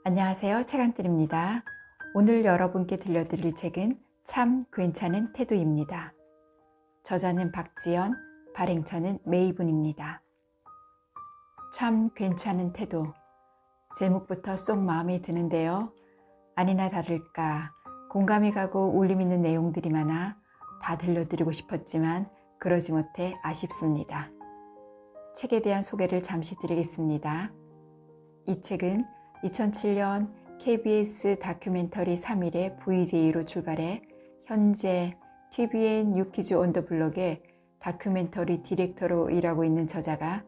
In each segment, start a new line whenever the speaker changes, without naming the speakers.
안녕하세요. 책안뜰입니다. 오늘 여러분께 들려드릴 책은 참 괜찮은 태도입니다. 저자는 박지연, 발행처는 메이븐입니다. 참 괜찮은 태도. 제목부터 쏙 마음에 드는데요. 아니나 다를까 공감이 가고 울림 있는 내용들이 많아 다 들려드리고 싶었지만 그러지 못해 아쉽습니다. 책에 대한 소개를 잠시 드리겠습니다. 이 책은 2007년 KBS 다큐멘터리 3일의 VJ로 출발해 현재 TVN 유키즈 온 더 블럭의 다큐멘터리 디렉터로 일하고 있는 저자가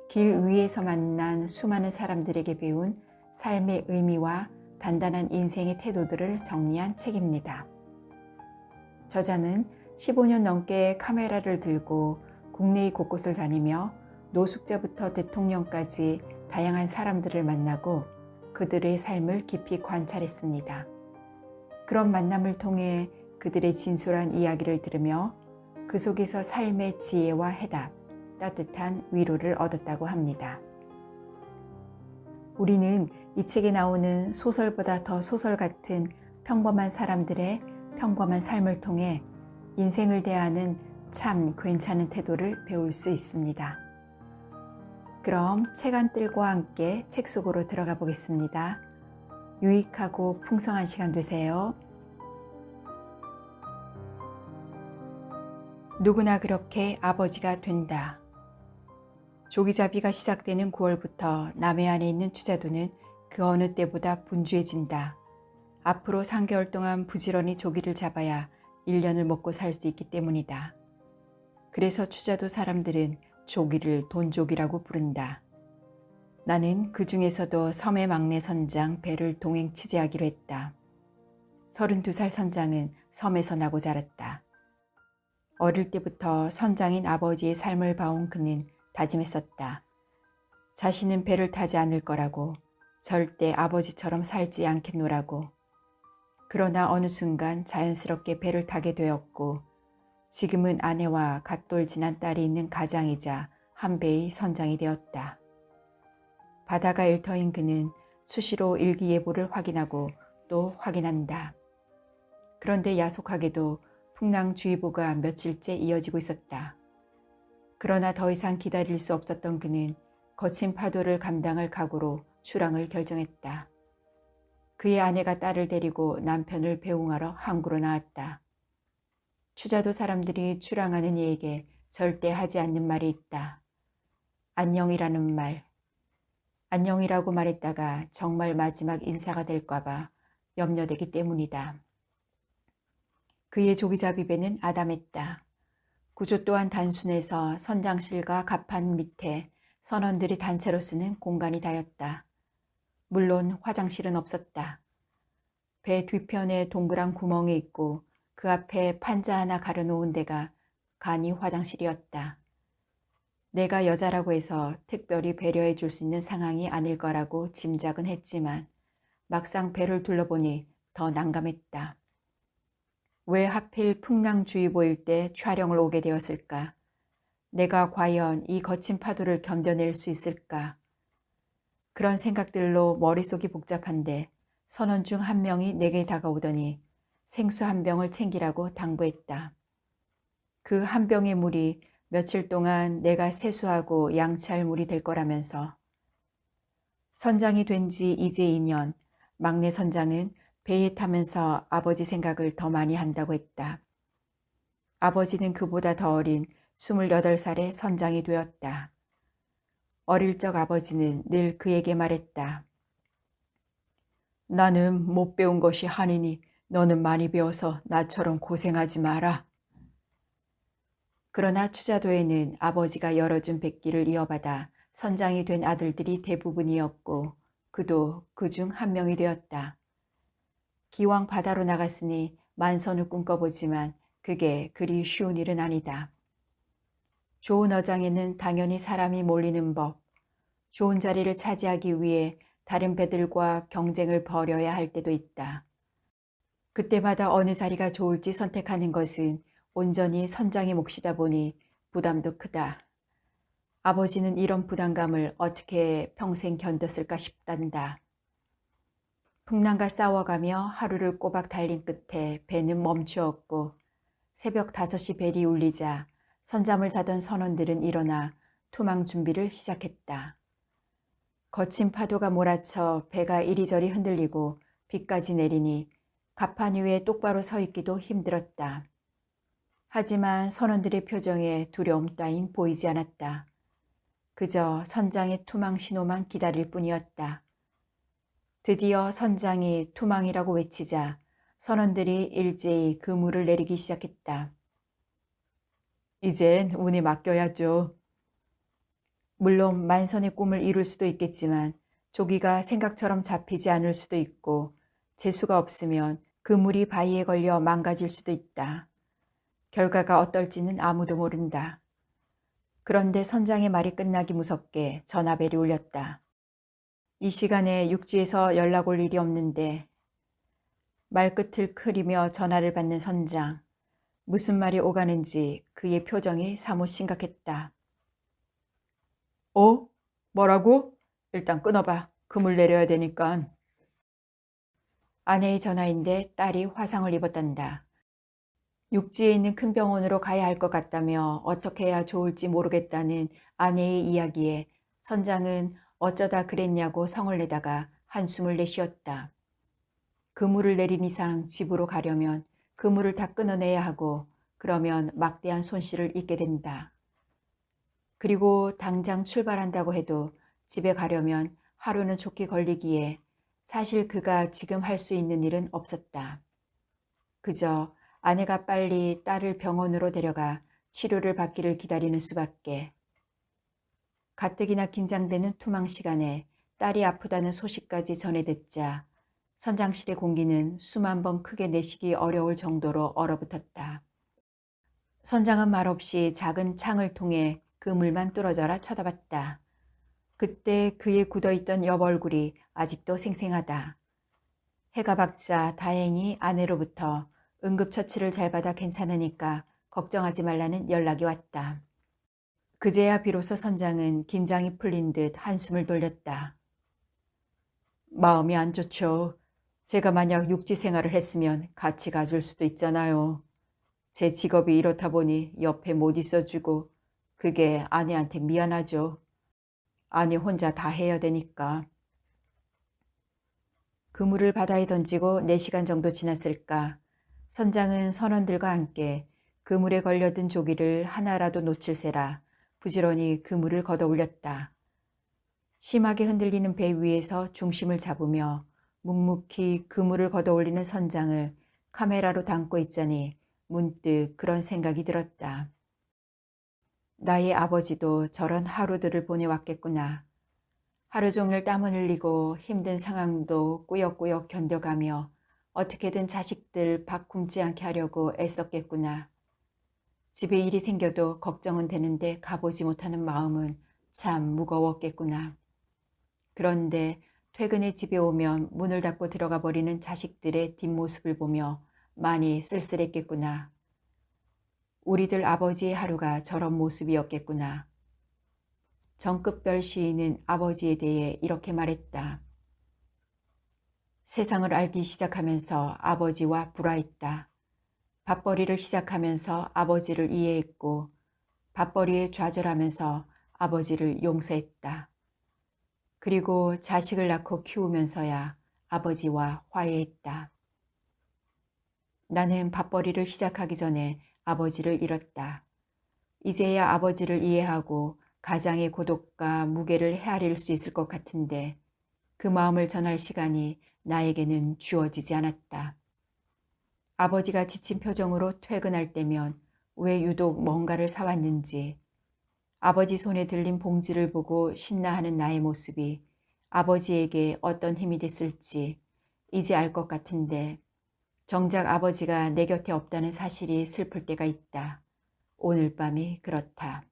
길 위에서 만난 수많은 사람들에게 배운 삶의 의미와 단단한 인생의 태도들을 정리한 책입니다. 저자는 15년 넘게 카메라를 들고 국내의 곳곳을 다니며 노숙자부터 대통령까지 다양한 사람들을 만나고 그들의 삶을 깊이 관찰했습니다. 그런 만남을 통해 그들의 진솔한 이야기를 들으며 그 속에서 삶의 지혜와 해답, 따뜻한 위로를 얻었다고 합니다. 우리는 이 책에 나오는 소설보다 더 소설 같은 평범한 사람들의 평범한 삶을 통해 인생을 대하는 참 괜찮은 태도를 배울 수 있습니다. 그럼 책안뜰과 함께 책 속으로 들어가 보겠습니다. 유익하고 풍성한 시간 되세요. 누구나 그렇게 아버지가 된다. 조기자비가 시작되는 9월부터 남해 안에 있는 추자도는 그 어느 때보다 분주해진다. 앞으로 3개월 동안 부지런히 조기를 잡아야 1년을 먹고 살 수 있기 때문이다. 그래서 추자도 사람들은 조기를 돈조기라고 부른다. 나는 그 중에서도 섬의 막내 선장 배를 동행 취재하기로 했다. 32살 선장은 섬에서 나고 자랐다. 어릴 때부터 선장인 아버지의 삶을 봐온 그는 다짐했었다. 자신은 배를 타지 않을 거라고, 절대 아버지처럼 살지 않겠노라고. 그러나 어느 순간 자연스럽게 배를 타게 되었고 지금은 아내와 갓돌 지난 딸이 있는 가장이자 한 배의 선장이 되었다. 바다가 일터인 그는 수시로 일기예보를 확인하고 또 확인한다. 그런데 야속하게도 풍랑주의보가 며칠째 이어지고 있었다. 그러나 더 이상 기다릴 수 없었던 그는 거친 파도를 감당할 각오로 출항을 결정했다. 그의 아내가 딸을 데리고 남편을 배웅하러 항구로 나왔다. 추자도 사람들이 출항하는 이에게 절대 하지 않는 말이 있다. 안녕이라는 말. 안녕이라고 말했다가 정말 마지막 인사가 될까봐 염려되기 때문이다. 그의 조기자비 배는 아담했다. 구조 또한 단순해서 선장실과 갑판 밑에 선원들이 단체로 쓰는 공간이 다였다. 물론 화장실은 없었다. 배 뒤편에 동그란 구멍이 있고 그 앞에 판자 하나 가려놓은 데가 간이 화장실이었다. 내가 여자라고 해서 특별히 배려해 줄 수 있는 상황이 아닐 거라고 짐작은 했지만 막상 배를 둘러보니 더 난감했다. 왜 하필 풍랑주의보일 때 촬영을 오게 되었을까? 내가 과연 이 거친 파도를 견뎌낼 수 있을까? 그런 생각들로 머릿속이 복잡한데 선원 중 한 명이 내게 다가오더니 생수 한 병을 챙기라고 당부했다. 그 한 병의 물이 며칠 동안 내가 세수하고 양치할 물이 될 거라면서. 선장이 된 지 이제 2년, 막내 선장은 배에 타면서 아버지 생각을 더 많이 한다고 했다. 아버지는 그보다 더 어린 28살의 선장이 되었다. 어릴 적 아버지는 늘 그에게 말했다. 나는 못 배운 것이 한이니 너는 많이 배워서 나처럼 고생하지 마라. 그러나 추자도에는 아버지가 열어준 백기를 이어받아 선장이 된 아들들이 대부분이었고 그도 그중 한 명이 되었다. 기왕 바다로 나갔으니 만선을 꿈꿔보지만 그게 그리 쉬운 일은 아니다. 좋은 어장에는 당연히 사람이 몰리는 법, 좋은 자리를 차지하기 위해 다른 배들과 경쟁을 벌여야 할 때도 있다. 그때마다 어느 자리가 좋을지 선택하는 것은 온전히 선장의 몫이다 보니 부담도 크다. 아버지는 이런 부담감을 어떻게 평생 견뎠을까 싶단다. 풍랑과 싸워가며 하루를 꼬박 달린 끝에 배는 멈추었고 새벽 5시 벨이 울리자 선잠을 자던 선원들은 일어나 투망 준비를 시작했다. 거친 파도가 몰아쳐 배가 이리저리 흔들리고 비까지 내리니 갑판 위에 똑바로 서 있기도 힘들었다. 하지만 선원들의 표정에 두려움 따윈 보이지 않았다. 그저 선장의 투망 신호만 기다릴 뿐이었다. 드디어 선장이 투망이라고 외치자 선원들이 일제히 그물을 내리기 시작했다. 이젠 운에 맡겨야죠. 물론 만선의 꿈을 이룰 수도 있겠지만 조기가 생각처럼 잡히지 않을 수도 있고 재수가 없으면 그물이 바위에 걸려 망가질 수도 있다. 결과가 어떨지는 아무도 모른다. 그런데 선장의 말이 끝나기 무섭게 전화벨이 울렸다. 이 시간에 육지에서 연락 올 일이 없는데 말끝을 흐리며 전화를 받는 선장. 무슨 말이 오가는지 그의 표정이 사뭇 심각했다. 뭐라고? 일단 끊어봐. 그물 내려야 되니까. 아내의 전화인데 딸이 화상을 입었단다. 육지에 있는 큰 병원으로 가야 할 것 같다며 어떻게 해야 좋을지 모르겠다는 아내의 이야기에 선장은 어쩌다 그랬냐고 성을 내다가 한숨을 내쉬었다. 그물을 내린 이상 집으로 가려면 그물을 다 끊어내야 하고 그러면 막대한 손실을 입게 된다. 그리고 당장 출발한다고 해도 집에 가려면 하루는 좋게 걸리기에 사실 그가 지금 할 수 있는 일은 없었다. 그저 아내가 빨리 딸을 병원으로 데려가 치료를 받기를 기다리는 수밖에. 가뜩이나 긴장되는 투망 시간에 딸이 아프다는 소식까지 전해 듣자 선장실의 공기는 수만 번 크게 내쉬기 어려울 정도로 얼어붙었다. 선장은 말없이 작은 창을 통해 그물만 뚫어져라 쳐다봤다. 그때 그의 굳어있던 옆얼굴이 아직도 생생하다. 해가 밝자 다행히 아내로부터 응급처치를 잘 받아 괜찮으니까 걱정하지 말라는 연락이 왔다. 그제야 비로소 선장은 긴장이 풀린 듯 한숨을 돌렸다. 마음이 안 좋죠. 제가 만약 육지 생활을 했으면 같이 가줄 수도 있잖아요. 제 직업이 이렇다 보니 옆에 못 있어주고 그게 아내한테 미안하죠. 아내 혼자 다 해야 되니까. 그물을 바다에 던지고 4시간 정도 지났을까. 선장은 선원들과 함께 그물에 걸려든 조기를 하나라도 놓칠세라 부지런히 그물을 걷어 올렸다. 심하게 흔들리는 배 위에서 중심을 잡으며 묵묵히 그물을 걷어 올리는 선장을 카메라로 담고 있자니 문득 그런 생각이 들었다. 나의 아버지도 저런 하루들을 보내왔겠구나. 하루 종일 땀을 흘리고 힘든 상황도 꾸역꾸역 견뎌가며 어떻게든 자식들 밥 굶지 않게 하려고 애썼겠구나. 집에 일이 생겨도 걱정은 되는데 가보지 못하는 마음은 참 무거웠겠구나. 그런데 퇴근에 집에 오면 문을 닫고 들어가 버리는 자식들의 뒷모습을 보며 많이 쓸쓸했겠구나. 우리들 아버지의 하루가 저런 모습이었겠구나. 정급별 시인은 아버지에 대해 이렇게 말했다. 세상을 알기 시작하면서 아버지와 불화했다. 밥벌이를 시작하면서 아버지를 이해했고 밥벌이에 좌절하면서 아버지를 용서했다. 그리고 자식을 낳고 키우면서야 아버지와 화해했다. 나는 밥벌이를 시작하기 전에 아버지를 잃었다. 이제야 아버지를 이해하고 가장의 고독과 무게를 헤아릴 수 있을 것 같은데 그 마음을 전할 시간이 나에게는 주어지지 않았다. 아버지가 지친 표정으로 퇴근할 때면 왜 유독 뭔가를 사왔는지, 아버지 손에 들린 봉지를 보고 신나하는 나의 모습이 아버지에게 어떤 힘이 됐을지 이제 알 것 같은데 정작 아버지가 내 곁에 없다는 사실이 슬플 때가 있다. 오늘 밤이 그렇다.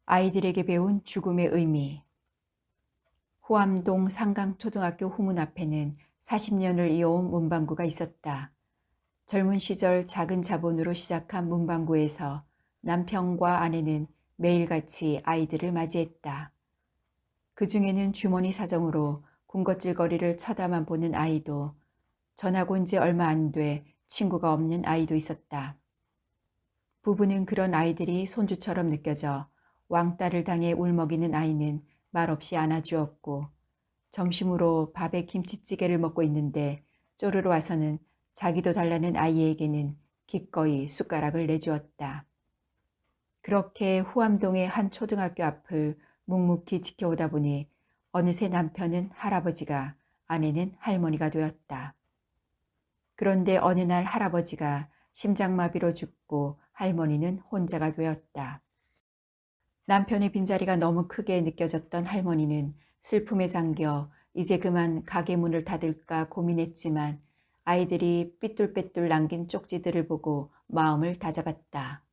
아이들에게 배운 죽음의 의미. 호암동 상강초등학교 후문 앞에는 40년을 이어온 문방구가 있었다. 젊은 시절 작은 자본으로 시작한 문방구에서 남편과 아내는 매일같이 아이들을 맞이했다. 그 중에는 주머니 사정으로 군것질거리를 쳐다만 보는 아이도, 전학 온 지 얼마 안 돼 친구가 없는 아이도 있었다. 부부는 그런 아이들이 손주처럼 느껴져 왕따를 당해 울먹이는 아이는 말없이 안아주었고, 점심으로 밥에 김치찌개를 먹고 있는데 쪼르르 와서는 자기도 달라는 아이에게는 기꺼이 숟가락을 내주었다. 그렇게 후암동의 한 초등학교 앞을 묵묵히 지켜오다 보니 어느새 남편은 할아버지가, 아내는 할머니가 되었다. 그런데 어느 날 할아버지가 심장마비로 죽고 할머니는 혼자가 되었다. 남편의 빈자리가 너무 크게 느껴졌던 할머니는 슬픔에 잠겨 이제 그만 가게 문을 닫을까 고민했지만 아이들이 삐뚤빼뚤 남긴 쪽지들을 보고 마음을 다잡았다.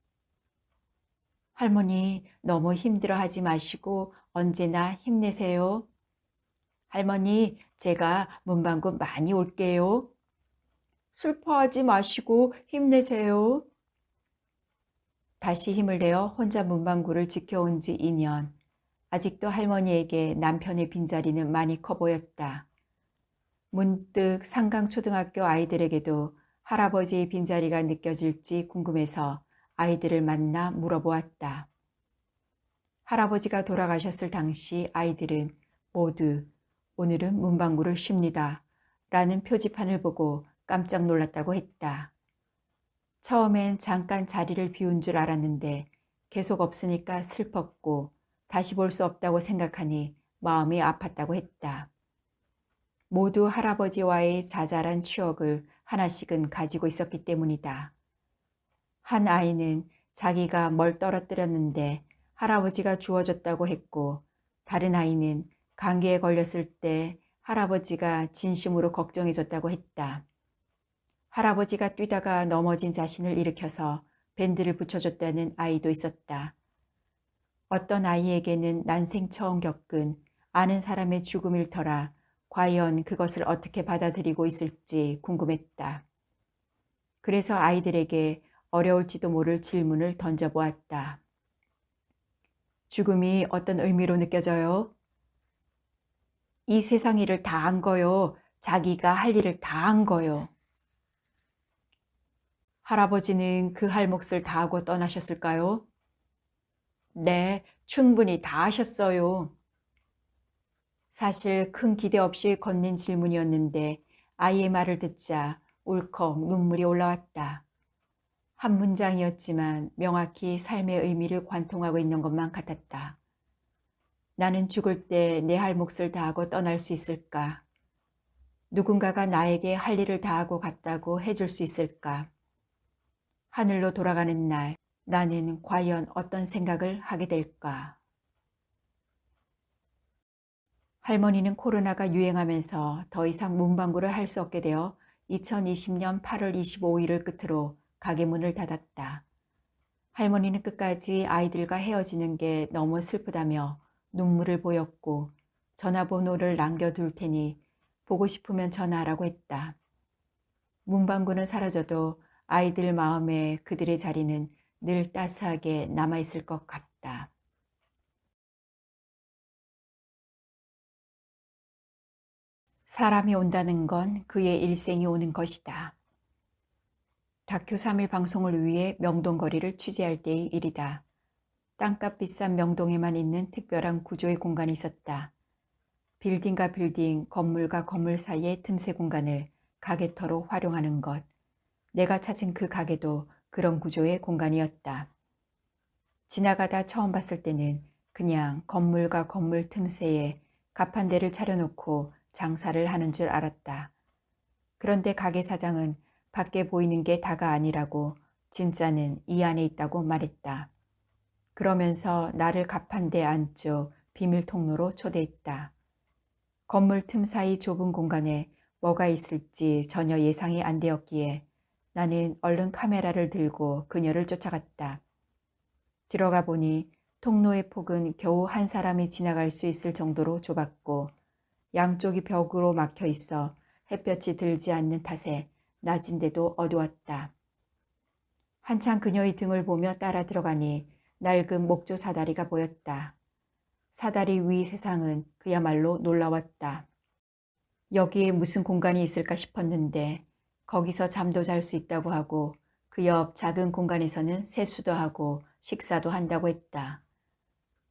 할머니, 너무 힘들어하지 마시고 언제나 힘내세요. 할머니, 제가 문방구 많이 올게요. 슬퍼하지 마시고 힘내세요. 다시 힘을 내어 혼자 문방구를 지켜온 지 2년. 아직도 할머니에게 남편의 빈자리는 많이 커 보였다. 문득 상강초등학교 아이들에게도 할아버지의 빈자리가 느껴질지 궁금해서 아이들을 만나 물어보았다. 할아버지가 돌아가셨을 당시 아이들은 모두 오늘은 문방구를 쉽니다 라는 표지판을 보고 깜짝 놀랐다고 했다. 처음엔 잠깐 자리를 비운 줄 알았는데 계속 없으니까 슬펐고 다시 볼 수 없다고 생각하니 마음이 아팠다고 했다. 모두 할아버지와의 자잘한 추억을 하나씩은 가지고 있었기 때문이다. 한 아이는 자기가 뭘 떨어뜨렸는데 할아버지가 주워줬다고 했고, 다른 아이는 감기에 걸렸을 때 할아버지가 진심으로 걱정해줬다고 했다. 할아버지가 뛰다가 넘어진 자신을 일으켜서 밴드를 붙여줬다는 아이도 있었다. 어떤 아이에게는 난생 처음 겪은 아는 사람의 죽음일 터라 과연 그것을 어떻게 받아들이고 있을지 궁금했다. 그래서 아이들에게 어려울지도 모를 질문을 던져보았다. 죽음이 어떤 의미로 느껴져요? 이 세상 일을 다 한 거요. 자기가 할 일을 다 한 거요. 할아버지는 그 할 몫을 다 하고 떠나셨을까요? 네, 충분히 다 하셨어요. 사실 큰 기대 없이 건넨 질문이었는데 아이의 말을 듣자 울컥 눈물이 올라왔다. 한 문장이었지만 명확히 삶의 의미를 관통하고 있는 것만 같았다. 나는 죽을 때 내 할 몫을 다하고 떠날 수 있을까? 누군가가 나에게 할 일을 다하고 갔다고 해줄 수 있을까? 하늘로 돌아가는 날, 나는 과연 어떤 생각을 하게 될까? 할머니는 코로나가 유행하면서 더 이상 문방구를 할 수 없게 되어 2020년 8월 25일을 끝으로 가게 문을 닫았다. 할머니는 끝까지 아이들과 헤어지는 게 너무 슬프다며 눈물을 보였고 전화번호를 남겨둘 테니 보고 싶으면 전화하라고 했다. 문방구는 사라져도 아이들 마음에 그들의 자리는 늘 따스하게 남아있을 것 같다. 사람이 온다는 건 그의 일생이 오는 것이다. 다큐 3일 방송을 위해 명동거리를 취재할 때의 일이다. 땅값 비싼 명동에만 있는 특별한 구조의 공간이 있었다. 빌딩과 빌딩, 건물과 건물 사이의 틈새 공간을 가게터로 활용하는 것. 내가 찾은 그 가게도 그런 구조의 공간이었다. 지나가다 처음 봤을 때는 그냥 건물과 건물 틈새에 가판대를 차려놓고 장사를 하는 줄 알았다. 그런데 가게 사장은 밖에 보이는 게 다가 아니라고 진짜는 이 안에 있다고 말했다. 그러면서 나를 가판대 안쪽 비밀 통로로 초대했다. 건물 틈 사이 좁은 공간에 뭐가 있을지 전혀 예상이 안 되었기에 나는 얼른 카메라를 들고 그녀를 쫓아갔다. 들어가 보니 통로의 폭은 겨우 한 사람이 지나갈 수 있을 정도로 좁았고 양쪽이 벽으로 막혀 있어 햇볕이 들지 않는 탓에 낮인데도 어두웠다. 한참 그녀의 등을 보며 따라 들어가니 낡은 목조 사다리가 보였다. 사다리 위 세상은 그야말로 놀라웠다. 여기에 무슨 공간이 있을까 싶었는데 거기서 잠도 잘 수 있다고 하고 그 옆 작은 공간에서는 세수도 하고 식사도 한다고 했다.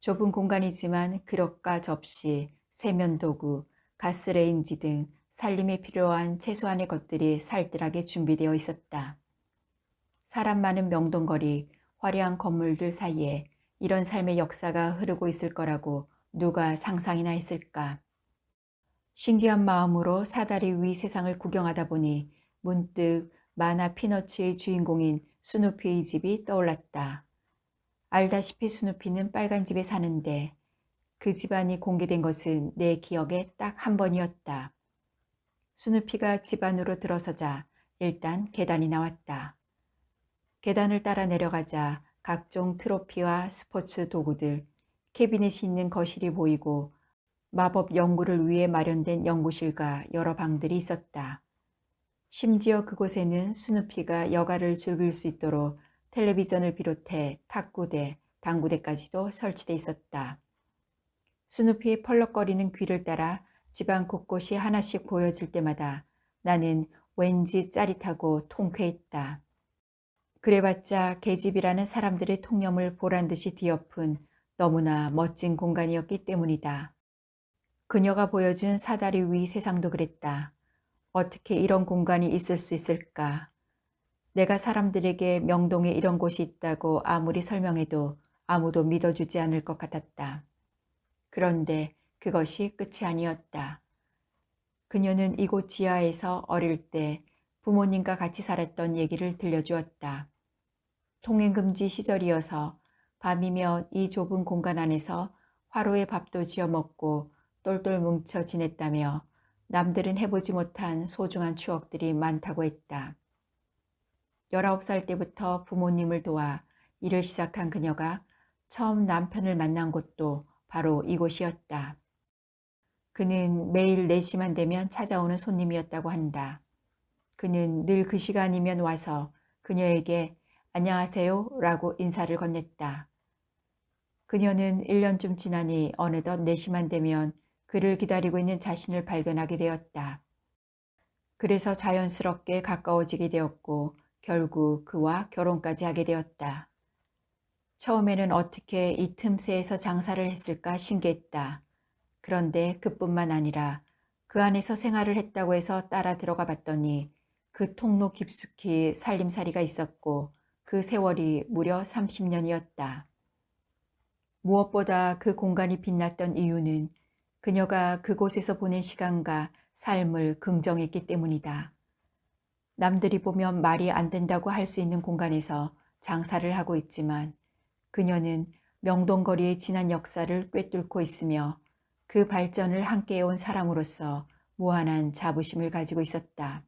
좁은 공간이지만 그릇과 접시, 세면도구, 가스레인지 등 살림에 필요한 최소한의 것들이 살뜰하게 준비되어 있었다. 사람 많은 명동거리, 화려한 건물들 사이에 이런 삶의 역사가 흐르고 있을 거라고 누가 상상이나 했을까. 신기한 마음으로 사다리 위 세상을 구경하다 보니 문득 만화 피너츠의 주인공인 스누피의 집이 떠올랐다. 알다시피 스누피는 빨간 집에 사는데 그 집안이 공개된 것은 내 기억에 딱 한 번이었다. 스누피가 집 안으로 들어서자 일단 계단이 나왔다. 계단을 따라 내려가자 각종 트로피와 스포츠 도구들, 캐비넷이 있는 거실이 보이고 마법 연구를 위해 마련된 연구실과 여러 방들이 있었다. 심지어 그곳에는 스누피가 여가를 즐길 수 있도록 텔레비전을 비롯해 탁구대, 당구대까지도 설치돼 있었다. 스누피의 펄럭거리는 귀를 따라 집안 곳곳이 하나씩 보여질 때마다 나는 왠지 짜릿하고 통쾌했다. 그래봤자 계집이라는 사람들의 통념을 보란듯이 뒤엎은 너무나 멋진 공간이었기 때문이다. 그녀가 보여준 사다리 위 세상도 그랬다. 어떻게 이런 공간이 있을 수 있을까? 내가 사람들에게 명동에 이런 곳이 있다고 아무리 설명해도 아무도 믿어주지 않을 것 같았다. 그런데 그것이 끝이 아니었다. 그녀는 이곳 지하에서 어릴 때 부모님과 같이 살았던 얘기를 들려주었다. 통행금지 시절이어서 밤이면 이 좁은 공간 안에서 화로에 밥도 지어 먹고 똘똘 뭉쳐 지냈다며 남들은 해보지 못한 소중한 추억들이 많다고 했다. 19살 때부터 부모님을 도와 일을 시작한 그녀가 처음 남편을 만난 곳도 바로 이곳이었다. 그는 매일 4시만 되면 찾아오는 손님이었다고 한다. 그는 늘 그 시간이면 와서 그녀에게 안녕하세요 라고 인사를 건넸다. 그녀는 1년쯤 지나니 어느덧 4시만 되면 그를 기다리고 있는 자신을 발견하게 되었다. 그래서 자연스럽게 가까워지게 되었고 결국 그와 결혼까지 하게 되었다. 처음에는 어떻게 이 틈새에서 장사를 했을까 신기했다. 그런데 그뿐만 아니라 그 안에서 생활을 했다고 해서 따라 들어가 봤더니 그 통로 깊숙이 살림살이가 있었고 그 세월이 무려 30년이었다. 무엇보다 그 공간이 빛났던 이유는 그녀가 그곳에서 보낸 시간과 삶을 긍정했기 때문이다. 남들이 보면 말이 안 된다고 할 수 있는 공간에서 장사를 하고 있지만 그녀는 명동거리의 지난 역사를 꿰뚫고 있으며 그 발전을 함께해온 사람으로서 무한한 자부심을 가지고 있었다.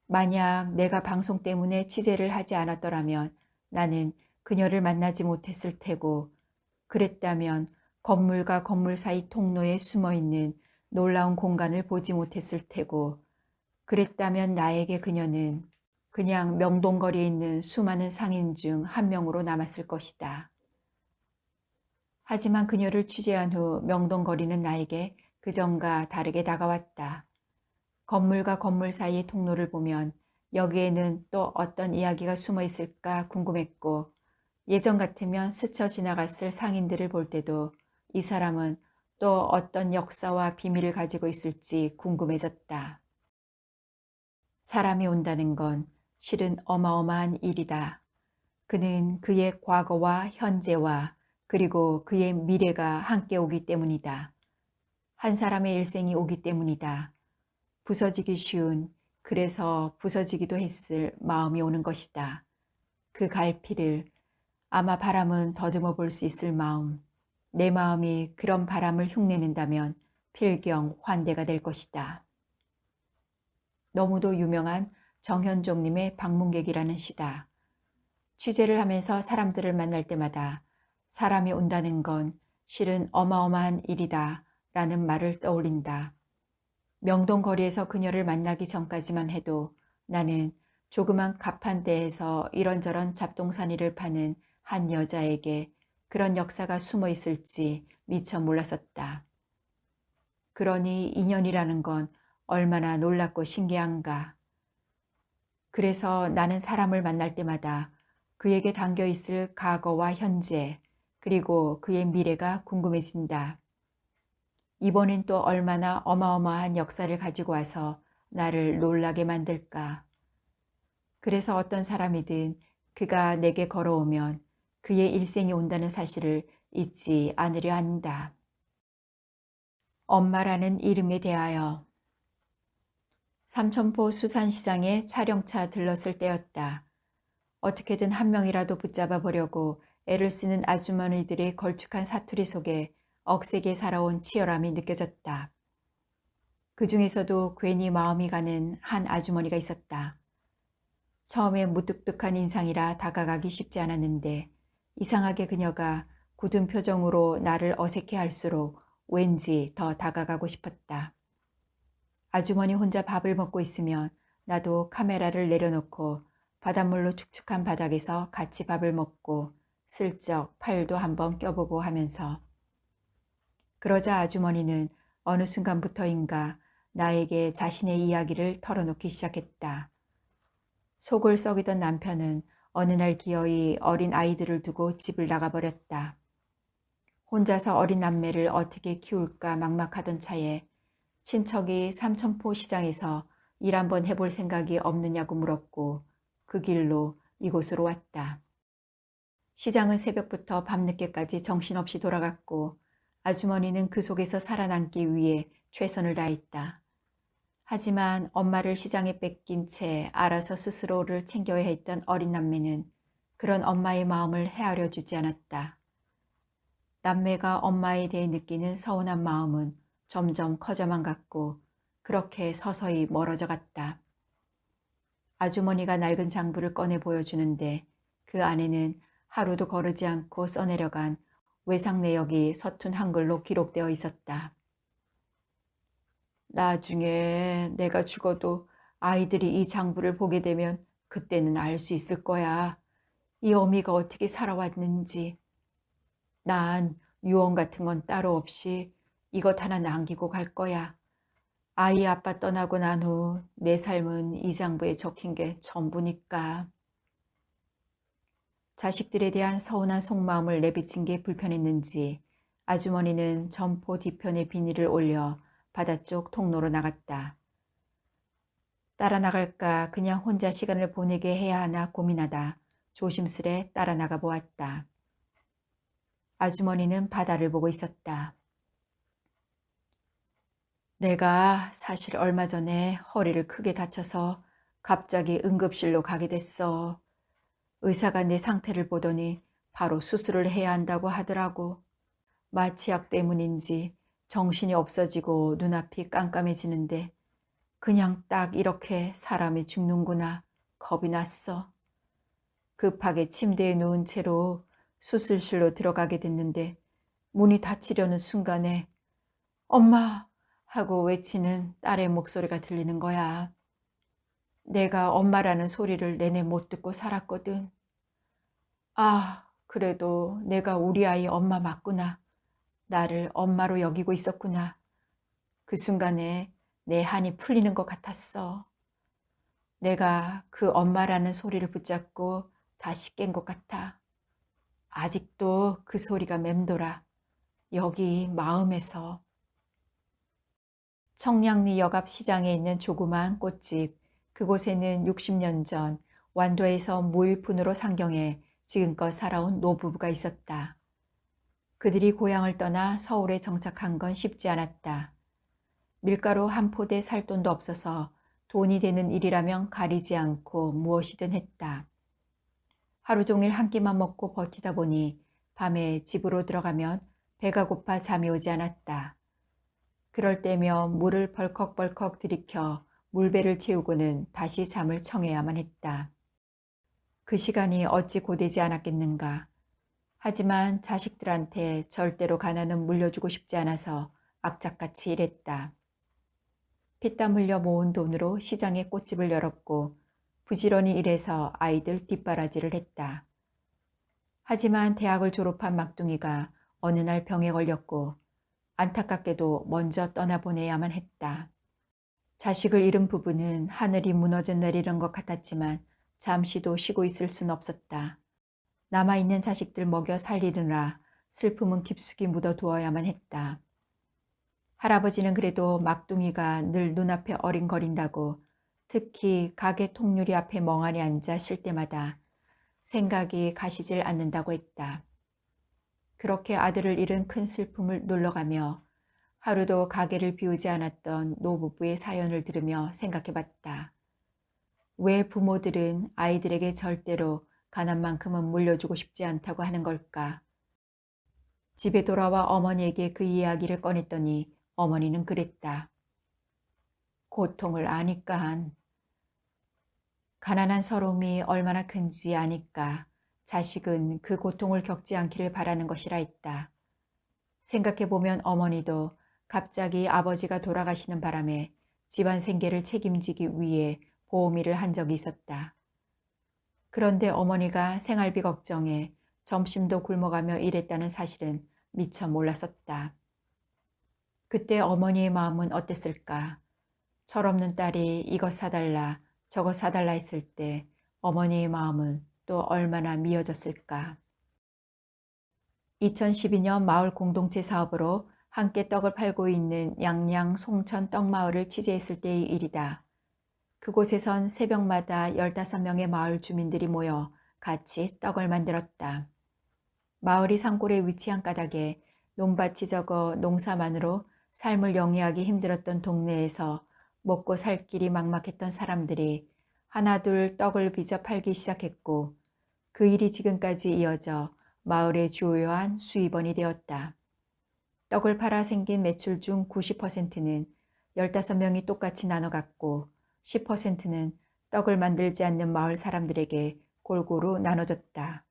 만약 내가 방송 때문에 취재를 하지 않았더라면 나는 그녀를 만나지 못했을 테고 그랬다면 건물과 건물 사이 통로에 숨어있는 놀라운 공간을 보지 못했을 테고 그랬다면 나에게 그녀는 그냥 명동거리에 있는 수많은 상인 중 한 명으로 남았을 것이다. 하지만 그녀를 취재한 후 명동거리는 나에게 그전과 다르게 다가왔다. 건물과 건물 사이의 통로를 보면 여기에는 또 어떤 이야기가 숨어 있을까 궁금했고 예전 같으면 스쳐 지나갔을 상인들을 볼 때도 이 사람은 또 어떤 역사와 비밀을 가지고 있을지 궁금해졌다. 사람이 온다는 건 실은 어마어마한 일이다. 그는 그의 과거와 현재와 그리고 그의 미래가 함께 오기 때문이다. 한 사람의 일생이 오기 때문이다. 부서지기 쉬운, 그래서 부서지기도 했을 마음이 오는 것이다. 그 갈피를 아마 바람은 더듬어 볼 수 있을 마음. 내 마음이 그런 바람을 흉내낸다면 필경 환대가 될 것이다. 너무도 유명한 정현종님의 방문객이라는 시다. 취재를 하면서 사람들을 만날 때마다 사람이 온다는 건 실은 어마어마한 일이다 라는 말을 떠올린다. 명동거리에서 그녀를 만나기 전까지만 해도 나는 조그만 가판대에서 이런저런 잡동사니를 파는 한 여자에게 그런 역사가 숨어 있을지 미처 몰랐었다. 그러니 인연이라는 건 얼마나 놀랍고 신기한가. 그래서 나는 사람을 만날 때마다 그에게 담겨 있을 과거와 현재, 그리고 그의 미래가 궁금해진다. 이번엔 또 얼마나 어마어마한 역사를 가지고 와서 나를 놀라게 만들까. 그래서 어떤 사람이든 그가 내게 걸어오면 그의 일생이 온다는 사실을 잊지 않으려 한다. 엄마라는 이름에 대하여. 삼천포 수산시장에 촬영차 들렀을 때였다. 어떻게든 한 명이라도 붙잡아 보려고 애를 쓰는 아주머니들의 걸쭉한 사투리 속에 억세게 살아온 치열함이 느껴졌다. 그 중에서도 괜히 마음이 가는 한 아주머니가 있었다. 처음에 무뚝뚝한 인상이라 다가가기 쉽지 않았는데 이상하게 그녀가 굳은 표정으로 나를 어색해 할수록 왠지 더 다가가고 싶었다. 아주머니 혼자 밥을 먹고 있으면 나도 카메라를 내려놓고 바닷물로 축축한 바닥에서 같이 밥을 먹고 슬쩍 팔도 한번 껴보고 하면서. 그러자 아주머니는 어느 순간부터인가 나에게 자신의 이야기를 털어놓기 시작했다. 속을 썩이던 남편은 어느 날 기어이 어린 아이들을 두고 집을 나가버렸다. 혼자서 어린 남매를 어떻게 키울까 막막하던 차에 친척이 삼천포 시장에서 일 한번 해볼 생각이 없느냐고 물었고 그 길로 이곳으로 왔다. 시장은 새벽부터 밤늦게까지 정신없이 돌아갔고 아주머니는 그 속에서 살아남기 위해 최선을 다했다. 하지만 엄마를 시장에 뺏긴 채 알아서 스스로를 챙겨야 했던 어린 남매는 그런 엄마의 마음을 헤아려 주지 않았다. 남매가 엄마에 대해 느끼는 서운한 마음은 점점 커져만 갔고 그렇게 서서히 멀어져 갔다. 아주머니가 낡은 장부를 꺼내 보여주는데 그 안에는 하루도 거르지 않고 써내려간 외상 내역이 서툰 한글로 기록되어 있었다. 나중에 내가 죽어도 아이들이 이 장부를 보게 되면 그때는 알 수 있을 거야. 이 어미가 어떻게 살아왔는지. 난 유언 같은 건 따로 없이 이것 하나 남기고 갈 거야. 아이 아빠 떠나고 난 후 내 삶은 이 장부에 적힌 게 전부니까. 자식들에 대한 서운한 속마음을 내비친 게 불편했는지 아주머니는 점포 뒤편에 비닐을 올려 바닷쪽 통로로 나갔다. 따라 나갈까 그냥 혼자 시간을 보내게 해야 하나 고민하다 조심스레 따라 나가 보았다. 아주머니는 바다를 보고 있었다. 내가 사실 얼마 전에 허리를 크게 다쳐서 갑자기 응급실로 가게 됐어. 의사가 내 상태를 보더니 바로 수술을 해야 한다고 하더라고. 마취약 때문인지 정신이 없어지고 눈앞이 깜깜해지는데 그냥 딱 이렇게 사람이 죽는구나 겁이 났어. 급하게 침대에 누운 채로 수술실로 들어가게 됐는데 문이 닫히려는 순간에 엄마! 하고 외치는 딸의 목소리가 들리는 거야. 내가 엄마라는 소리를 내내 못 듣고 살았거든. 아, 그래도 내가 우리 아이 엄마 맞구나. 나를 엄마로 여기고 있었구나. 그 순간에 내 한이 풀리는 것 같았어. 내가 그 엄마라는 소리를 붙잡고 다시 깬 것 같아. 아직도 그 소리가 맴돌아. 여기 마음에서. 청량리 역 앞 시장에 있는 조그마한 꽃집. 그곳에는 60년 전 완도에서 무일푼으로 상경해 지금껏 살아온 노부부가 있었다. 그들이 고향을 떠나 서울에 정착한 건 쉽지 않았다. 밀가루 한 포대 살 돈도 없어서 돈이 되는 일이라면 가리지 않고 무엇이든 했다. 하루 종일 한 끼만 먹고 버티다 보니 밤에 집으로 들어가면 배가 고파 잠이 오지 않았다. 그럴 때면 물을 벌컥벌컥 들이켜 물배를 채우고는 다시 잠을 청해야만 했다. 그 시간이 어찌 고되지 않았겠는가. 하지만 자식들한테 절대로 가난은 물려주고 싶지 않아서 악착같이 일했다. 피땀 흘려 모은 돈으로 시장에 꽃집을 열었고 부지런히 일해서 아이들 뒷바라지를 했다. 하지만 대학을 졸업한 막둥이가 어느 날 병에 걸렸고 안타깝게도 먼저 떠나보내야만 했다. 자식을 잃은 부부는 하늘이 무너져 내리는 것 같았지만 잠시도 쉬고 있을 순 없었다. 남아있는 자식들 먹여 살리느라 슬픔은 깊숙이 묻어두어야만 했다. 할아버지는 그래도 막둥이가 늘 눈앞에 어린거린다고 특히 가게 통유리 앞에 멍하니 앉아 쉴 때마다 생각이 가시질 않는다고 했다. 그렇게 아들을 잃은 큰 슬픔을 눌러가며 하루도 가게를 비우지 않았던 노부부의 사연을 들으며 생각해봤다. 왜 부모들은 아이들에게 절대로 가난만큼은 물려주고 싶지 않다고 하는 걸까? 집에 돌아와 어머니에게 그 이야기를 꺼냈더니 어머니는 그랬다. 고통을 아니깐. 가난한 서러움이 얼마나 큰지 아니까 자식은 그 고통을 겪지 않기를 바라는 것이라 했다. 생각해보면 어머니도 갑자기 아버지가 돌아가시는 바람에 집안 생계를 책임지기 위해 보험일을 한 적이 있었다. 그런데 어머니가 생활비 걱정에 점심도 굶어가며 일했다는 사실은 미처 몰랐었다. 그때 어머니의 마음은 어땠을까? 철없는 딸이 이것 사달라 저것 사달라 했을 때 어머니의 마음은 또 얼마나 미어졌을까? 2012년 마을 공동체 사업으로 함께 떡을 팔고 있는 양양 송천 떡마을을 취재했을 때의 일이다. 그곳에선 새벽마다 15명의 마을 주민들이 모여 같이 떡을 만들었다. 마을이 산골에 위치한 까닭에 논밭이 적어 농사만으로 삶을 영위하기 힘들었던 동네에서 먹고 살 길이 막막했던 사람들이 하나둘 떡을 빚어 팔기 시작했고 그 일이 지금까지 이어져 마을의 주요한 수입원이 되었다. 떡을 팔아 생긴 매출 중 90%는 15명이 똑같이 나눠 갖고 10%는 떡을 만들지 않는 마을 사람들에게 골고루 나눠졌다.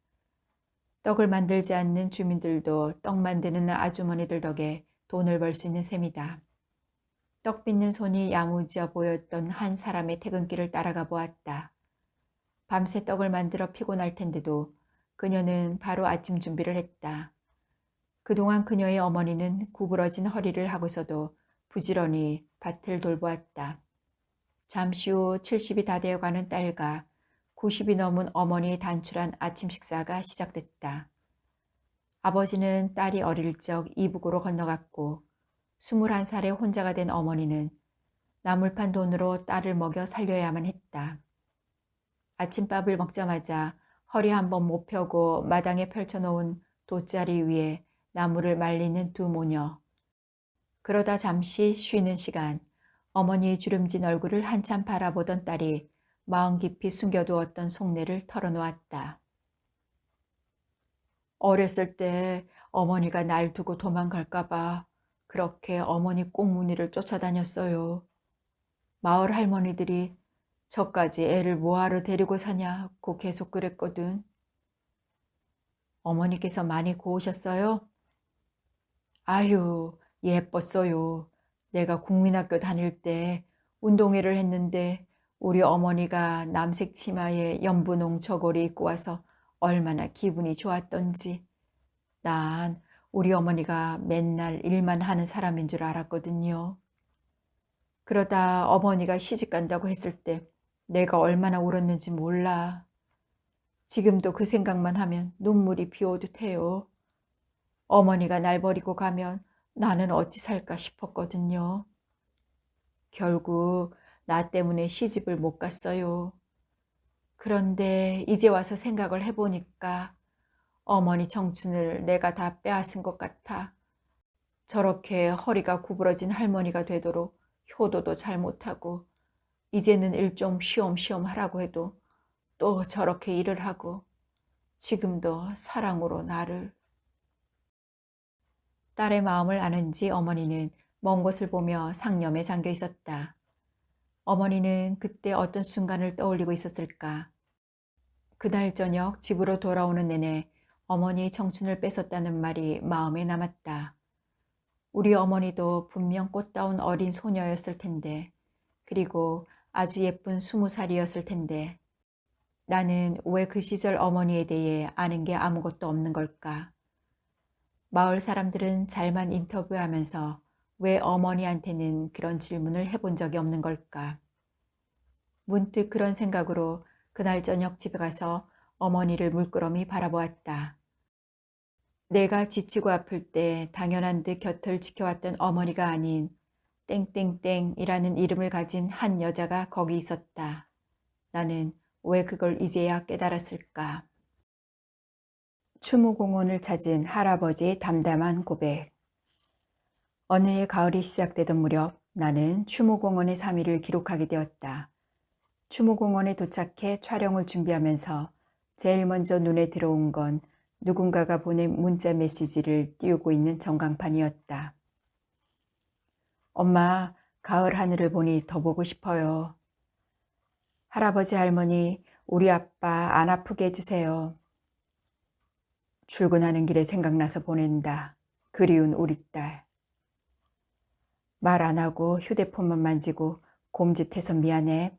떡을 만들지 않는 주민들도 떡 만드는 아주머니들 덕에 돈을 벌 수 있는 셈이다. 떡 빚는 손이 야무져 보였던 한 사람의 퇴근길을 따라가 보았다. 밤새 떡을 만들어 피곤할 텐데도 그녀는 바로 아침 준비를 했다. 그동안 그녀의 어머니는 구부러진 허리를 하고서도 부지런히 밭을 돌보았다. 잠시 후 70이 다 되어가는 딸과 90이 넘은 어머니의 단출한 아침 식사가 시작됐다. 아버지는 딸이 어릴 적 이북으로 건너갔고 21살에 혼자가 된 어머니는 나물판 돈으로 딸을 먹여 살려야만 했다. 아침밥을 먹자마자 허리 한번 못 펴고 마당에 펼쳐놓은 돗자리 위에 나물을 말리는 두 모녀. 그러다 잠시 쉬는 시간 어머니의 주름진 얼굴을 한참 바라보던 딸이 마음 깊이 숨겨두었던 속내를 털어놓았다. 어렸을 때 어머니가 날 두고 도망갈까봐 그렇게 어머니 꽁무니를 쫓아다녔어요. 마을 할머니들이 저까지 애를 뭐하러 데리고 사냐고 계속 그랬거든. 어머니께서 많이 고우셨어요? 아유, 예뻤어요. 내가 국민학교 다닐 때 운동회를 했는데 우리 어머니가 남색 치마에 연분홍 저고리 입고 와서 얼마나 기분이 좋았던지. 난 우리 어머니가 맨날 일만 하는 사람인 줄 알았거든요. 그러다 어머니가 시집 간다고 했을 때 내가 얼마나 울었는지 몰라. 지금도 그 생각만 하면 눈물이 비오듯 해요. 어머니가 날 버리고 가면 나는 어찌 살까 싶었거든요. 결국 나 때문에 시집을 못 갔어요. 그런데 이제 와서 생각을 해보니까 어머니 청춘을 내가 다 빼앗은 것 같아. 저렇게 허리가 구부러진 할머니가 되도록 효도도 잘 못하고 이제는 일 좀 쉬엄쉬엄 하라고 해도 또 저렇게 일을 하고 지금도 사랑으로 나를. 딸의 마음을 아는지 어머니는 먼 곳을 보며 상념에 잠겨 있었다. 어머니는 그때 어떤 순간을 떠올리고 있었을까? 그날 저녁 집으로 돌아오는 내내 어머니의 청춘을 뺏었다는 말이 마음에 남았다. 우리 어머니도 분명 꽃다운 어린 소녀였을 텐데, 그리고 아주 예쁜 20살이었을 텐데, 나는 왜 그 시절 어머니에 대해 아는 게 아무것도 없는 걸까? 마을 사람들은 잘만 인터뷰하면서 왜 어머니한테는 그런 질문을 해본 적이 없는 걸까? 문득 그런 생각으로 그날 저녁 집에 가서 어머니를 물끄러미 바라보았다. 내가 지치고 아플 때 당연한 듯 곁을 지켜왔던 어머니가 아닌 땡땡땡이라는 이름을 가진 한 여자가 거기 있었다. 나는 왜 그걸 이제야 깨달았을까? 추모공원을 찾은 할아버지의 담담한 고백. 어느 해 가을이 시작되던 무렵 나는 추모공원의 3일을 기록하게 되었다. 추모공원에 도착해 촬영을 준비하면서 제일 먼저 눈에 들어온 건 누군가가 보낸 문자 메시지를 띄우고 있는 전광판이었다. 엄마, 가을 하늘을 보니 더 보고 싶어요. 할아버지 할머니, 우리 아빠 안 아프게 해주세요. 출근하는 길에 생각나서 보낸다. 그리운 우리 딸. 말 안 하고 휴대폰만 만지고 곰짓해서 미안해.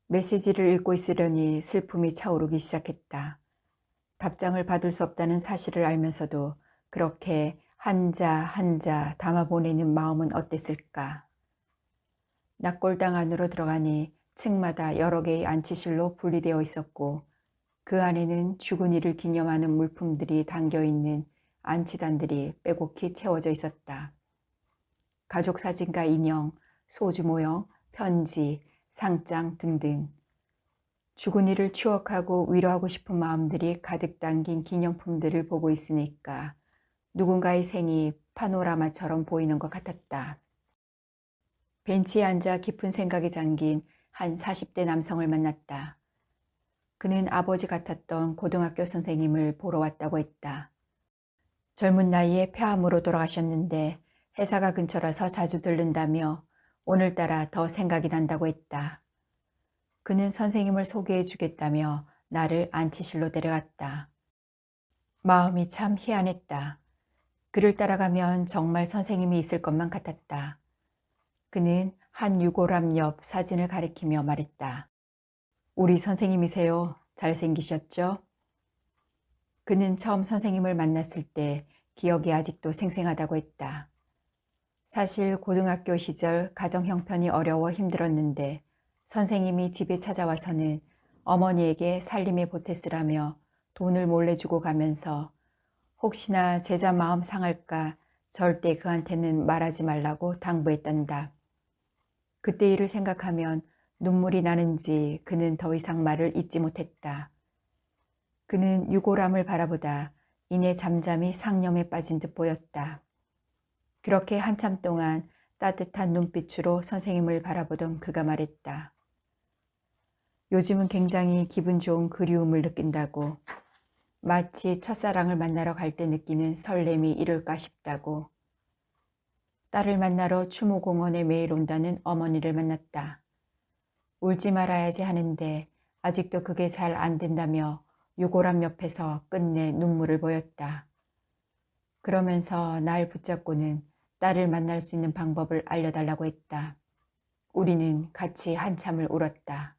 메시지를 읽고 있으려니 슬픔이 차오르기 시작했다. 답장을 받을 수 없다는 사실을 알면서도 그렇게 한자 한자 담아 보내는 마음은 어땠을까. 낙골당 안으로 들어가니 층마다 여러 개의 안치실로 분리되어 있었고 그 안에는 죽은 이를 기념하는 물품들이 담겨있는 안치단들이 빼곡히 채워져 있었다. 가족 사진과 인형, 소주 모형, 편지, 상장 등등. 죽은 이를 추억하고 위로하고 싶은 마음들이 가득 담긴 기념품들을 보고 있으니까 누군가의 생이 파노라마처럼 보이는 것 같았다. 벤치에 앉아 깊은 생각에 잠긴 한 40대 남성을 만났다. 그는 아버지 같았던 고등학교 선생님을 보러 왔다고 했다. 젊은 나이에 폐암으로 돌아가셨는데 회사가 근처라서 자주 들른다며 오늘따라 더 생각이 난다고 했다. 그는 선생님을 소개해 주겠다며 나를 안치실로 데려갔다. 마음이 참 희한했다. 그를 따라가면 정말 선생님이 있을 것만 같았다. 그는 한 유골함 옆 사진을 가리키며 말했다. 우리 선생님이세요. 잘생기셨죠? 그는 처음 선생님을 만났을 때 기억이 아직도 생생하다고 했다. 사실 고등학교 시절 가정 형편이 어려워 힘들었는데 선생님이 집에 찾아와서는 어머니에게 살림에 보탰으라며 돈을 몰래 주고 가면서 혹시나 제자 마음 상할까 절대 그한테는 말하지 말라고 당부했단다. 그때 일을 생각하면 눈물이 나는지 그는 더 이상 말을 잇지 못했다. 그는 유골함을 바라보다 이내 잠잠히 상념에 빠진 듯 보였다. 그렇게 한참 동안 따뜻한 눈빛으로 선생님을 바라보던 그가 말했다. 요즘은 굉장히 기분 좋은 그리움을 느낀다고. 마치 첫사랑을 만나러 갈 때 느끼는 설렘이 이럴까 싶다고. 딸을 만나러 추모공원에 매일 온다는 어머니를 만났다. 울지 말아야지 하는데 아직도 그게 잘 안 된다며 유골함 옆에서 끝내 눈물을 보였다. 그러면서 날 붙잡고는 딸을 만날 수 있는 방법을 알려달라고 했다. 우리는 같이 한참을 울었다.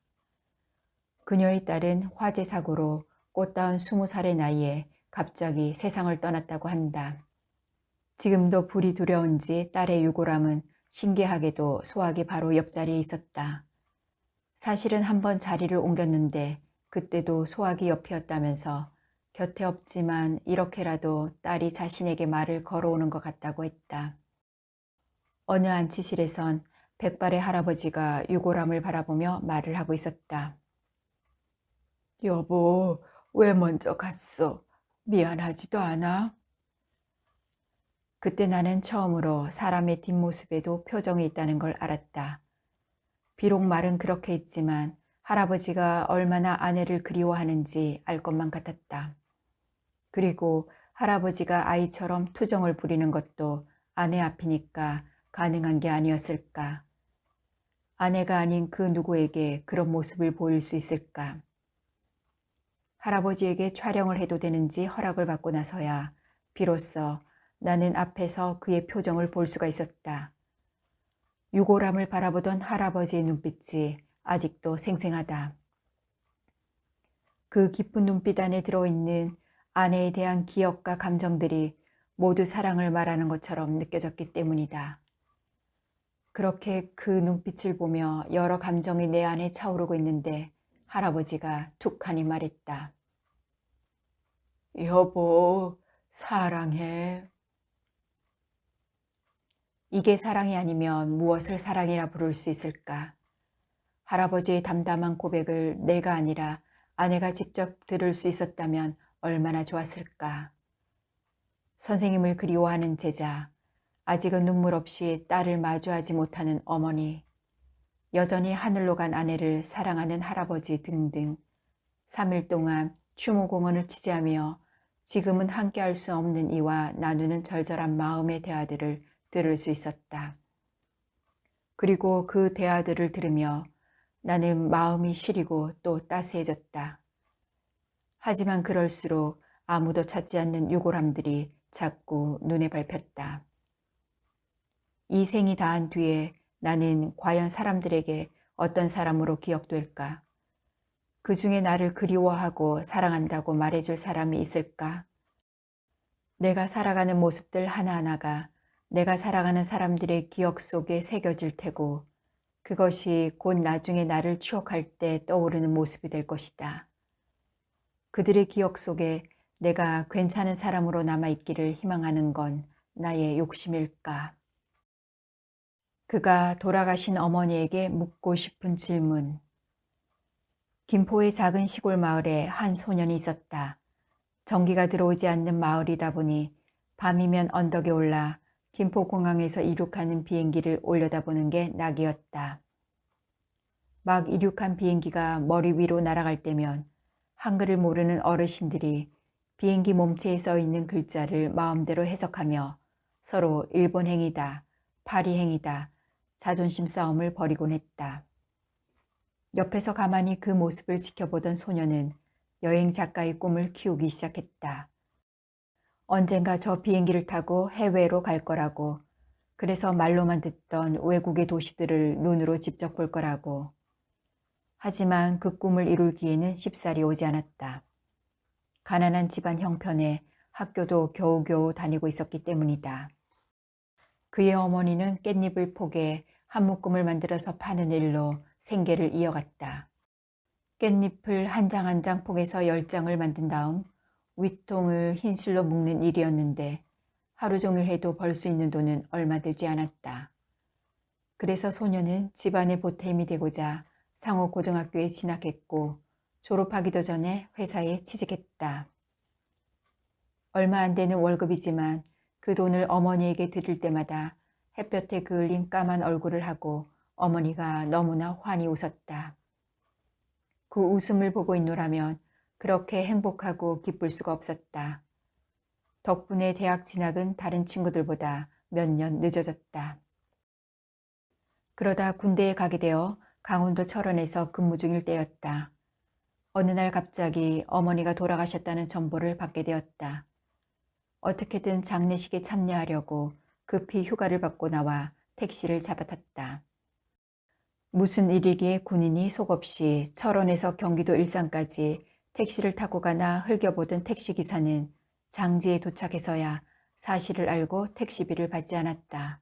그녀의 딸은 화재 사고로 꽃다운 20살의 나이에 갑자기 세상을 떠났다고 한다. 지금도 불이 두려운지 딸의 유골함은 신기하게도 소학이 바로 옆자리에 있었다. 사실은 한번 자리를 옮겼는데 그때도 소학이 옆이었다면서 곁에 없지만 이렇게라도 딸이 자신에게 말을 걸어오는 것 같다고 했다. 어느 안치실에선 백발의 할아버지가 유골함을 바라보며 말을 하고 있었다. 여보, 왜 먼저 갔어? 미안하지도 않아? 그때 나는 처음으로 사람의 뒷모습에도 표정이 있다는 걸 알았다. 비록 말은 그렇게 했지만 할아버지가 얼마나 아내를 그리워하는지 알 것만 같았다. 그리고 할아버지가 아이처럼 투정을 부리는 것도 아내 앞이니까 가능한 게 아니었을까. 아내가 아닌 그 누구에게 그런 모습을 보일 수 있을까. 할아버지에게 촬영을 해도 되는지 허락을 받고 나서야 비로소 나는 앞에서 그의 표정을 볼 수가 있었다. 유골함을 바라보던 할아버지의 눈빛이 아직도 생생하다. 그 깊은 눈빛 안에 들어있는 아내에 대한 기억과 감정들이 모두 사랑을 말하는 것처럼 느껴졌기 때문이다. 그렇게 그 눈빛을 보며 여러 감정이 내 안에 차오르고 있는데 할아버지가 툭하니 말했다. 여보, 사랑해. 이게 사랑이 아니면 무엇을 사랑이라 부를 수 있을까? 할아버지의 담담한 고백을 내가 아니라 아내가 직접 들을 수 있었다면 얼마나 좋았을까? 선생님을 그리워하는 제자, 아직은 눈물 없이 딸을 마주하지 못하는 어머니, 여전히 하늘로 간 아내를 사랑하는 할아버지 등등 3일 동안 추모공원을 취재하며 지금은 함께할 수 없는 이와 나누는 절절한 마음의 대화들을 들을 수 있었다. 그리고 그 대화들을 들으며 나는 마음이 시리고 또 따스해졌다. 하지만 그럴수록 아무도 찾지 않는 유골함들이 자꾸 눈에 밟혔다. 이 생이 다한 뒤에 나는 과연 사람들에게 어떤 사람으로 기억될까? 그 중에 나를 그리워하고 사랑한다고 말해줄 사람이 있을까? 내가 살아가는 모습들 하나하나가 내가 살아가는 사람들의 기억 속에 새겨질 테고 그것이 곧 나중에 나를 추억할 때 떠오르는 모습이 될 것이다. 그들의 기억 속에 내가 괜찮은 사람으로 남아있기를 희망하는 건 나의 욕심일까? 그가 돌아가신 어머니에게 묻고 싶은 질문. 김포의 작은 시골 마을에 한 소년이 있었다. 전기가 들어오지 않는 마을이다 보니 밤이면 언덕에 올라 김포공항에서 이륙하는 비행기를 올려다보는 게 낙이었다. 막 이륙한 비행기가 머리 위로 날아갈 때면 한글을 모르는 어르신들이 비행기 몸체에 써 있는 글자를 마음대로 해석하며 서로 일본행이다, 파리행이다, 자존심 싸움을 벌이곤 했다. 옆에서 가만히 그 모습을 지켜보던 소녀는 여행 작가의 꿈을 키우기 시작했다. 언젠가 저 비행기를 타고 해외로 갈 거라고, 그래서 말로만 듣던 외국의 도시들을 눈으로 직접 볼 거라고. 하지만 그 꿈을 이룰 기회는 쉽사리 오지 않았다. 가난한 집안 형편에 학교도 겨우겨우 다니고 있었기 때문이다. 그의 어머니는 깻잎을 포개 한 묶음을 만들어서 파는 일로 생계를 이어갔다. 깻잎을 한 장 한 장 포개서 10장을 만든 다음 윗통을 흰실로 묶는 일이었는데 하루 종일 해도 벌 수 있는 돈은 얼마 되지 않았다. 그래서 소녀는 집안의 보탬이 되고자 상호고등학교에 진학했고 졸업하기도 전에 회사에 취직했다. 얼마 안 되는 월급이지만 그 돈을 어머니에게 드릴 때마다 햇볕에 그을린 까만 얼굴을 하고 어머니가 너무나 환히 웃었다. 그 웃음을 보고 있노라면 그렇게 행복하고 기쁠 수가 없었다. 덕분에 대학 진학은 다른 친구들보다 몇 년 늦어졌다. 그러다 군대에 가게 되어 강원도 철원에서 근무 중일 때였다. 어느 날 갑자기 어머니가 돌아가셨다는 정보를 받게 되었다. 어떻게든 장례식에 참여하려고 급히 휴가를 받고 나와 택시를 잡아탔다. 무슨 일이기에 군인이 속없이 철원에서 경기도 일산까지 택시를 타고 가나 흘겨보던 택시기사는 장지에 도착해서야 사실을 알고 택시비를 받지 않았다.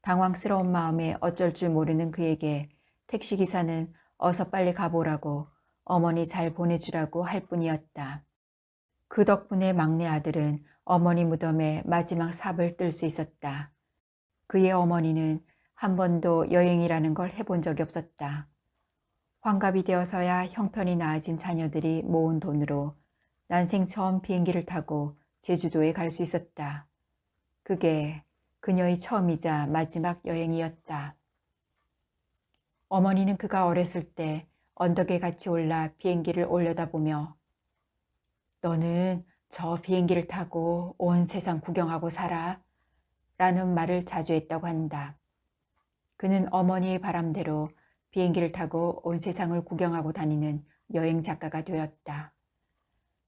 당황스러운 마음에 어쩔 줄 모르는 그에게 택시기사는 어서 빨리 가보라고 어머니 잘 보내주라고 할 뿐이었다. 그 덕분에 막내 아들은 어머니 무덤에 마지막 삽을 뜰 수 있었다. 그의 어머니는 한 번도 여행이라는 걸 해본 적이 없었다. 환갑이 되어서야 형편이 나아진 자녀들이 모은 돈으로 난생 처음 비행기를 타고 제주도에 갈 수 있었다. 그게 그녀의 처음이자 마지막 여행이었다. 어머니는 그가 어렸을 때 언덕에 같이 올라 비행기를 올려다보며 너는 저 비행기를 타고 온 세상 구경하고 살아 라는 말을 자주 했다고 한다. 그는 어머니의 바람대로 비행기를 타고 온 세상을 구경하고 다니는 여행 작가가 되었다.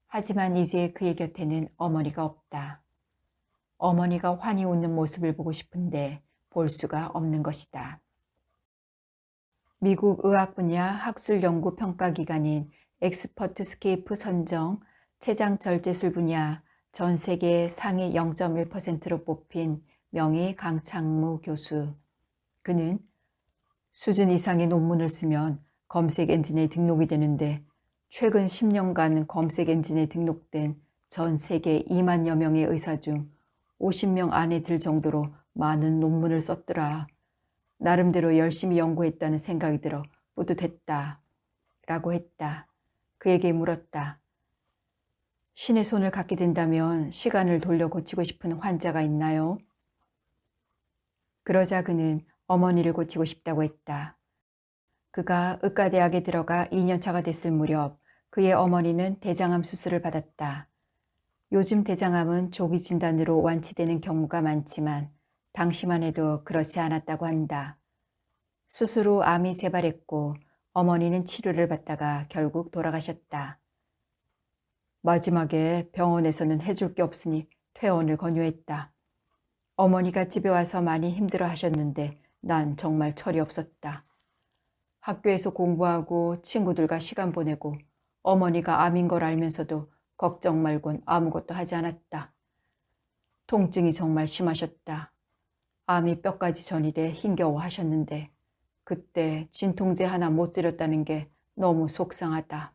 하지만 이제 그의 곁에는 어머니가 없다. 어머니가 환히 웃는 모습을 보고 싶은데 볼 수가 없는 것이다. 미국 의학 분야 학술 연구 평가 기관인 엑스퍼트 스케이프 선정 췌장 절제술 분야 전 세계 상위 0.1%로 뽑힌 명의 강창무 교수. 그는 수준 이상의 논문을 쓰면 검색 엔진에 등록이 되는데 최근 10년간 검색 엔진에 등록된 전 세계 2만여 명의 의사 중 50명 안에 들 정도로 많은 논문을 썼더라. 나름대로 열심히 연구했다는 생각이 들어 뿌듯했다. 라고 했다. 그에게 물었다. 신의 손을 갖게 된다면 시간을 돌려 고치고 싶은 환자가 있나요? 그러자 그는 어머니를 고치고 싶다고 했다. 그가 의과대학에 들어가 2년차가 됐을 무렵 그의 어머니는 대장암 수술을 받았다. 요즘 대장암은 조기 진단으로 완치되는 경우가 많지만 당시만 해도 그렇지 않았다고 한다. 수술 후 암이 재발했고 어머니는 치료를 받다가 결국 돌아가셨다. 마지막에 병원에서는 해줄 게 없으니 퇴원을 권유했다. 어머니가 집에 와서 많이 힘들어 하셨는데 난 정말 철이 없었다. 학교에서 공부하고 친구들과 시간 보내고 어머니가 암인 걸 알면서도 걱정 말곤 아무것도 하지 않았다. 통증이 정말 심하셨다. 암이 뼈까지 전이돼 힘겨워하셨는데 그때 진통제 하나 못 드렸다는 게 너무 속상하다.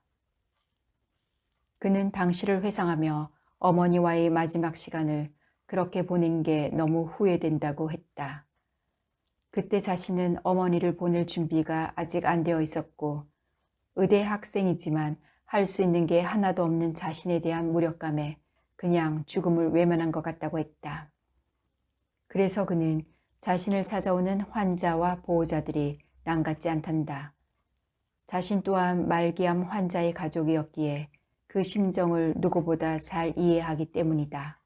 그는 당시를 회상하며 어머니와의 마지막 시간을 그렇게 보낸 게 너무 후회된다고 했다. 그때 자신은 어머니를 보낼 준비가 아직 안 되어 있었고 의대 학생이지만 할 수 있는 게 하나도 없는 자신에 대한 무력감에 그냥 죽음을 외면한 것 같다고 했다. 그래서 그는 자신을 찾아오는 환자와 보호자들이 남 같지 않단다. 자신 또한 말기암 환자의 가족이었기에 그 심정을 누구보다 잘 이해하기 때문이다.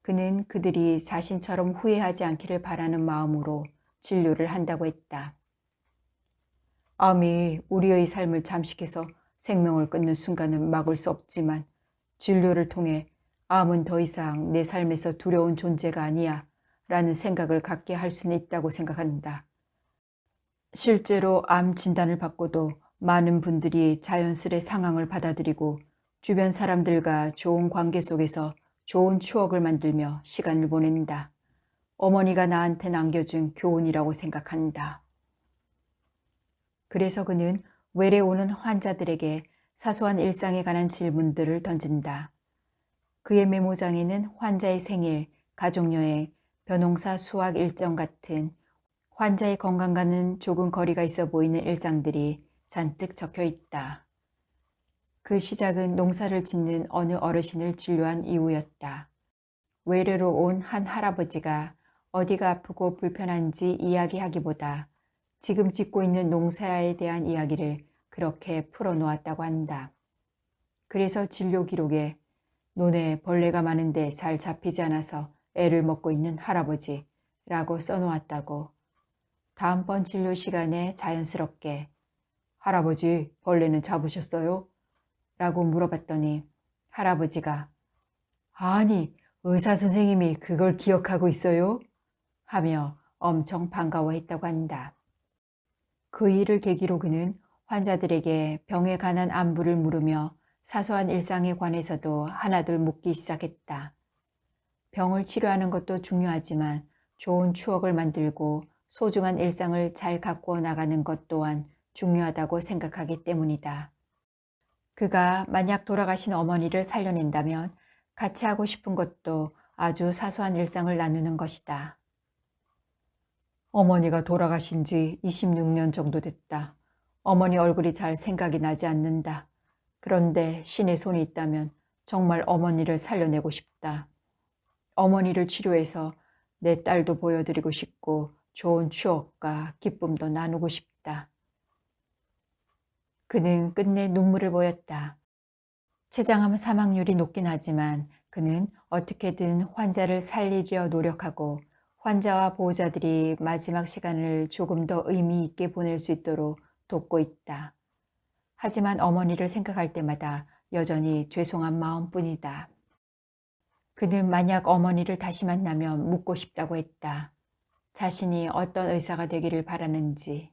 그는 그들이 자신처럼 후회하지 않기를 바라는 마음으로 진료를 한다고 했다. 암이 우리의 삶을 잠식해서 생명을 끊는 순간은 막을 수 없지만 진료를 통해 암은 더 이상 내 삶에서 두려운 존재가 아니야 라는 생각을 갖게 할 수는 있다고 생각한다. 실제로 암 진단을 받고도 많은 분들이 자연스레 상황을 받아들이고 주변 사람들과 좋은 관계 속에서 좋은 추억을 만들며 시간을 보낸다. 어머니가 나한테 남겨준 교훈이라고 생각한다. 그래서 그는 외래 오는 환자들에게 사소한 일상에 관한 질문들을 던진다. 그의 메모장에는 환자의 생일, 가족여행, 벼농사 수확 일정 같은 환자의 건강과는 조금 거리가 있어 보이는 일상들이 잔뜩 적혀 있다. 그 시작은 농사를 짓는 어느 어르신을 진료한 이후였다. 외래로 온 한 할아버지가 어디가 아프고 불편한지 이야기하기보다 지금 짓고 있는 농사에 대한 이야기를 그렇게 풀어놓았다고 한다. 그래서 진료 기록에 논에 벌레가 많은데 잘 잡히지 않아서 애를 먹고 있는 할아버지라고 써놓았다고. 다음번 진료 시간에 자연스럽게 할아버지 벌레는 잡으셨어요? 라고 물어봤더니 할아버지가 아니 의사 선생님이 그걸 기억하고 있어요? 하며 엄청 반가워했다고 한다. 그 일을 계기로 그는 환자들에게 병에 관한 안부를 물으며 사소한 일상에 관해서도 하나둘 묻기 시작했다. 병을 치료하는 것도 중요하지만 좋은 추억을 만들고 소중한 일상을 잘 가꾸어 나가는 것 또한 중요하다고 생각하기 때문이다. 그가 만약 돌아가신 어머니를 살려낸다면 같이 하고 싶은 것도 아주 사소한 일상을 나누는 것이다. 어머니가 돌아가신 지 26년 정도 됐다. 어머니 얼굴이 잘 생각이 나지 않는다. 그런데 신의 손이 있다면 정말 어머니를 살려내고 싶다. 어머니를 치료해서 내 딸도 보여드리고 싶고 좋은 추억과 기쁨도 나누고 싶다. 그는 끝내 눈물을 보였다. 췌장암 사망률이 높긴 하지만 그는 어떻게든 환자를 살리려 노력하고 환자와 보호자들이 마지막 시간을 조금 더 의미 있게 보낼 수 있도록 돕고 있다. 하지만 어머니를 생각할 때마다 여전히 죄송한 마음뿐이다. 그는 만약 어머니를 다시 만나면 묻고 싶다고 했다. 자신이 어떤 의사가 되기를 바라는지.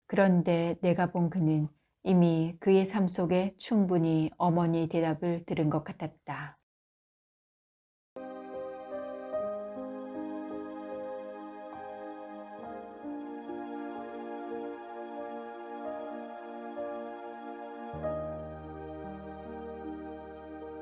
그런데 내가 본 그는 이미 그의 삶 속에 충분히 어머니의 대답을 들은 것 같았다.